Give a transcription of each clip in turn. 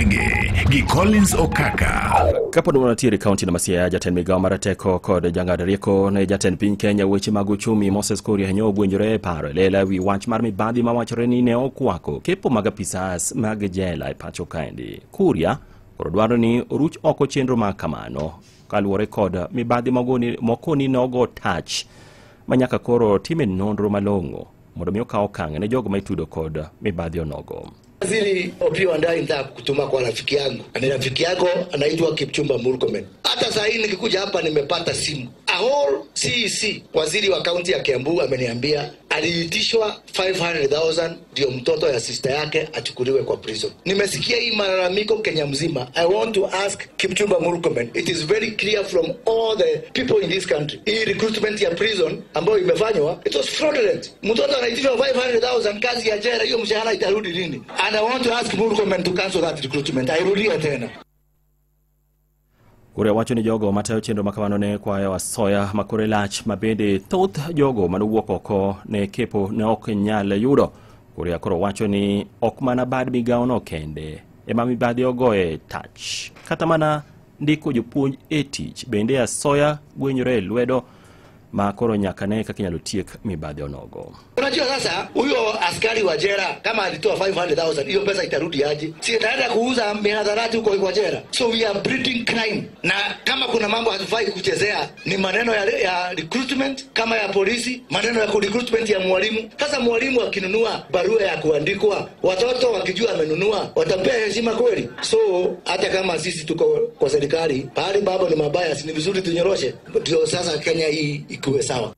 gwenge gi Collins Okaka. Kapo ni wanatiere kaunti na Masia, jatend migao marateko kod jang'ad rieko ne jatend piny Kenya weche mag uchumi Moses Kuria nyo ogwenjore paro lela wi wach mar mibadhi mawachore ni ne okwako kepo mag apisas mag jela e pacho kaendi. Kuria koro dwaro ni oruch oko chenro ma kamano kaluwore kod mibadhi moko ni nogo touch manyaka koro time nonro malong'o mondo mi okaw okang' ne jogo maitudo kod mibadhi onogo. Waziri Opiyo Wandayi nitaka kutuma kwa rafiki yangu. Ni rafiki yako anaitwa Kipchumba Murkomen. Hata saa hii nikikuja hapa nimepata simu. A whole CEC, waziri wa kaunti ya Kiambu ameniambia aliitishwa 500,000 ndio mtoto ya sister yake achukuliwe kwa prison. Nimesikia hii malalamiko Kenya mzima. I want to ask Kipchumba Murkomen. It is very clear from all the people in this country. Hii recruitment ya prison ambayo imefanywa, it was fraudulent. Mtoto anaitishwa 500,000 kazi ya jela, hiyo mshahara itarudi lini? And I want to ask Murkomen to cancel that recruitment. Airudia tena. Kuria wacho ni jogo matayo chenro makamano ne kwayo asoya makore lach mabende thoth jogo manuwuok oko ne kepo ne ok nyal yudo. Kuria koro wacho ni ok mana bad migao no kende ema mibadhi ogoye touch. Kata mana ndiko jopuonj e tich bende asoya gwenyore lwedo ma koro nyaka ne kaka nyalo tiek mibadhi onogo. Unajua sasa huyo askari wa jela kama alitoa 500,000 hiyo pesa itarudi aje? Si itaenda kuuza mihadharati huko kwa jela. So we are breeding crime. Na kama kuna mambo hatufai kuchezea ni maneno ya recruitment kama ya polisi, maneno ya recruitment ya mwalimu. Sasa mwalimu akinunua barua ya kuandikwa, watoto wakijua amenunua, watampea heshima kweli? So hata kama sisi tuko kwa serikali, pale baba ni mabaya, si ni vizuri tunyoroshe. Ndio sasa Kenya hii ikuwe sawa.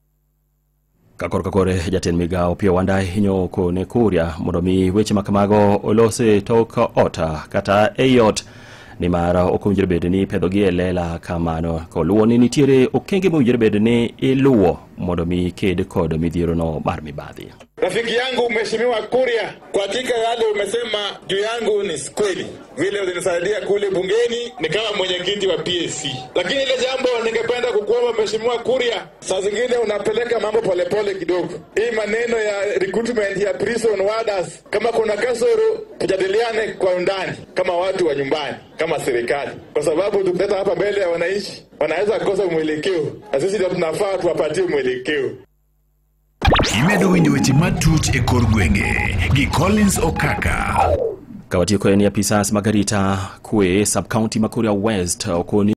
Kakore jatend migao Opiyo Wandayi nyo ko ne Kuria mondo mi weche makamago olose tok ota kata eyot ni mara okunjire bed ni pedho gi elela kamano koluwo ni nitiere okenge mowinjore bed ni iluwo mondo mi ked kod midhiero no mar mibadhi. Rafiki yangu Mheshimiwa Kuria, kwa hakika yale umesema juu yangu ni kweli. Vile ulinisaidia kule bungeni ni kama mwenyekiti wa PSC. Lakini ile jambo ningependa kukuomba Mheshimiwa Kuria, saa zingine unapeleka mambo polepole kidogo. Hii maneno ya recruitment ya prison warders, kama kuna kasoro tujadiliane kwa undani kama watu wa nyumbani, kama serikali. Kwa sababu tukileta hapa mbele ya wananchi, wanaweza kukosa mwelekeo. Na sisi ndio tunafaa tuwapatie mwelekeo. Imedo winjo weche matut e kor gwenge gi Collins Okaka. Kawatiko ni apisas Margarita kwe sub-county Makuria West okoni